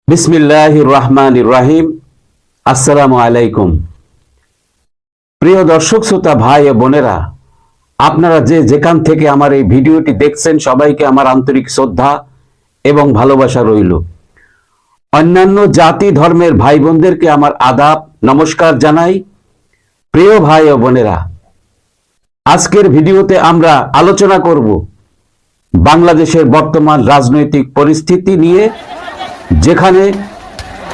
বিসমিল্লাহির রহমানির রহিম। আসসালামু আলাইকুম। প্রিয় দর্শক শ্রোতা ভাই ও বোনেরা, আপনারা যে যেখান থেকে আমার এই ভিডিওটি দেখছেন সবাইকে আমার আন্তরিক শ্রদ্ধা এবং ভালোবাসা রইল। অন্যান্য জাতি ধর্মের ভাই বোনদেরকে আমার আদাব নমস্কার জানাই। প্রিয় ভাই ও বোনেরা, আজকের ভিডিওতে আমরা আলোচনা করব বাংলাদেশের বর্তমান রাজনৈতিক পরিস্থিতি নিয়ে, যেখানে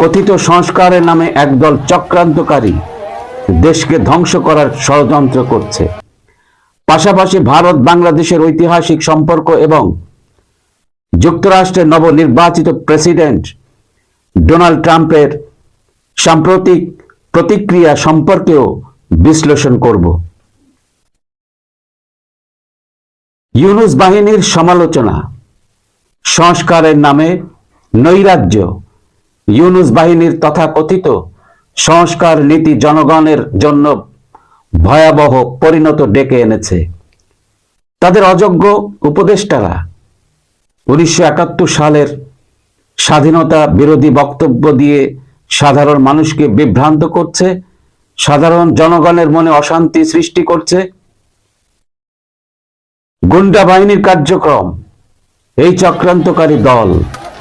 কথিত সংস্কারের নামে একদল চক্রান্তকারী দেশকে ধ্বংস করার ষড়যন্ত্র করছে। পাশাপাশি ভারত বাংলাদেশের ঐতিহাসিক সম্পর্ক এবং যুক্তরাষ্ট্রের নবনির্বাচিত প্রেসিডেন্ট ডোনাল্ড ট্রাম্পের সাম্প্রতিক প্রতিক্রিয়া সম্পর্কেও বিশ্লেষণ করব। ইউনূস বাহিনীর সমালোচনা, সংস্কারের নামে নৈরাজ্য। ইউনূস বাহিনীর তথাকথিত সংস্কার নীতি জনগণের জন্য ভয়াবহ পরিণত ডেকে এনেছে। তাদের অযোগ্য উপদেষ্টারা 1971 সালের স্বাধীনতা বিরোধী বক্তব্য দিয়ে সাধারণ মানুষকে বিভ্রান্ত করছে, সাধারণ জনগণের মনে অশান্তি সৃষ্টি করছে। গুন্ডা বাহিনীর কার্যক্রম, এই চক্রান্তকারী দল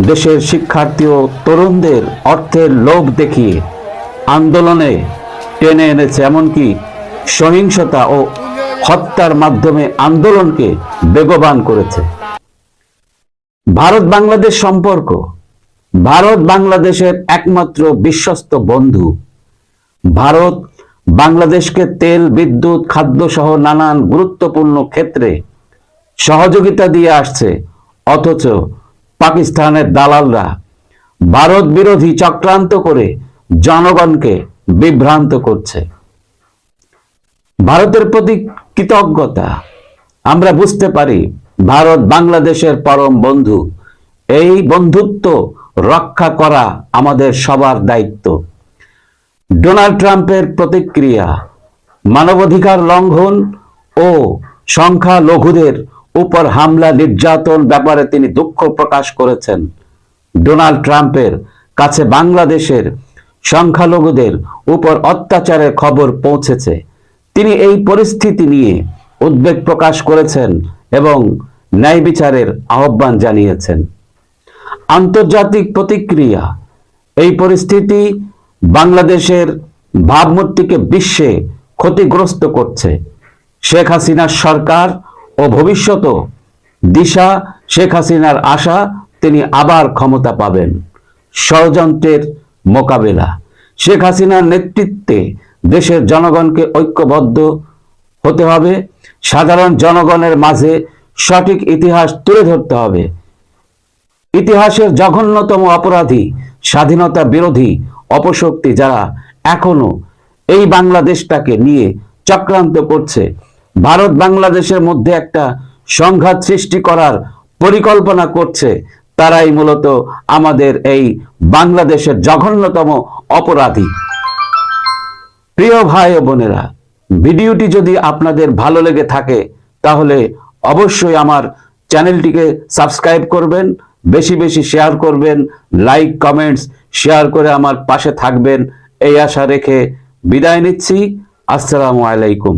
দেশের শিক্ষার্থী ও তরুণদের অর্থের লোভ দেখিয়ে আন্দোলনে টেনে এনেছে, এমনকি সহিংসতা ও হত্যার মাধ্যমে আন্দোলনকে বেগবান করেছে। ভারত বাংলাদেশ সম্পর্ক, ভারত বাংলাদেশের একমাত্র বিশ্বস্ত বন্ধু। ভারত বাংলাদেশকে তেল, বিদ্যুৎ, খাদ্য সহ নানান গুরুত্বপূর্ণ ক্ষেত্রে সহযোগিতা দিয়ে আসছে, অথচ পাকিস্তানের দালালরা ভারত বিরোধী চক্রান্ত করে জনগণকে বিভ্রান্ত করছে। ভারতের প্রতি কৃতজ্ঞতা, আমরা বুঝতে পারি ভারত বাংলাদেশের পরম বন্ধু। এই বন্ধুত্ব রক্ষা করা আমাদের সবার দায়িত্ব। ডোনাল্ড ট্রাম্পের প্রতিক্রিয়া, মানবাধিকার লঙ্ঘন ও সংখ্যালঘুদের উপর হামলা নির্যাতন ব্যাপারে তিনি দুঃখ প্রকাশ করেছেন। ডোনাল্ড ট্রাম্পের কাছে বাংলাদেশের সংখ্যালঘুদের উপর অত্যাচারের খবর পৌঁছেছে। তিনি এই পরিস্থিতি নিয়ে উদ্বেগ প্রকাশ করেছেন এবং ন্যায় বিচারের আহ্বান জানিয়েছেন। আন্তর্জাতিক প্রতিক্রিয়া, এই পরিস্থিতি বাংলাদেশের ভাবমূর্তিকে বিশ্বে ক্ষতিগ্রস্ত করছে। শেখ হাসিনার সরকার ও ভবিষ্যৎ দিশা, শেখ হাসিনার আশা তিনি আবার ক্ষমতা পাবেন। ষড়যন্ত্রের মোকাবেলা, শেখ হাসিনার নেতৃত্বে দেশের জনগণকে ঐক্যবদ্ধ হতে হবে। সাধারণ জনগণের মাঝে সঠিক ইতিহাস তুলে ধরতে হবে। ইতিহাসের জঘন্যতম অপরাধী, স্বাধীনতা বিরোধী অপশক্তি যারা এখনো এই বাংলাদেশটাকে নিয়ে চক্রান্ত করছে, ভারত বাংলাদেশের মধ্যে একটা সংঘাত সৃষ্টি করার পরিকল্পনা করছে, তারাই মূলত আমাদের এই বাংলাদেশের জঘন্যতম অপরাধী। প্রিয় ভাই ও বোনেরা, ভিডিওটি যদি আপনাদের ভালো লেগে থাকে তাহলে অবশ্যই আমার চ্যানেলটিকে সাবস্ক্রাইব করবেন, বেশি বেশি শেয়ার করবেন, লাইক কমেন্টস শেয়ার করে আমার পাশে থাকবেন, এই আশা রেখে বিদায় নিচ্ছি। আসসালামু আলাইকুম।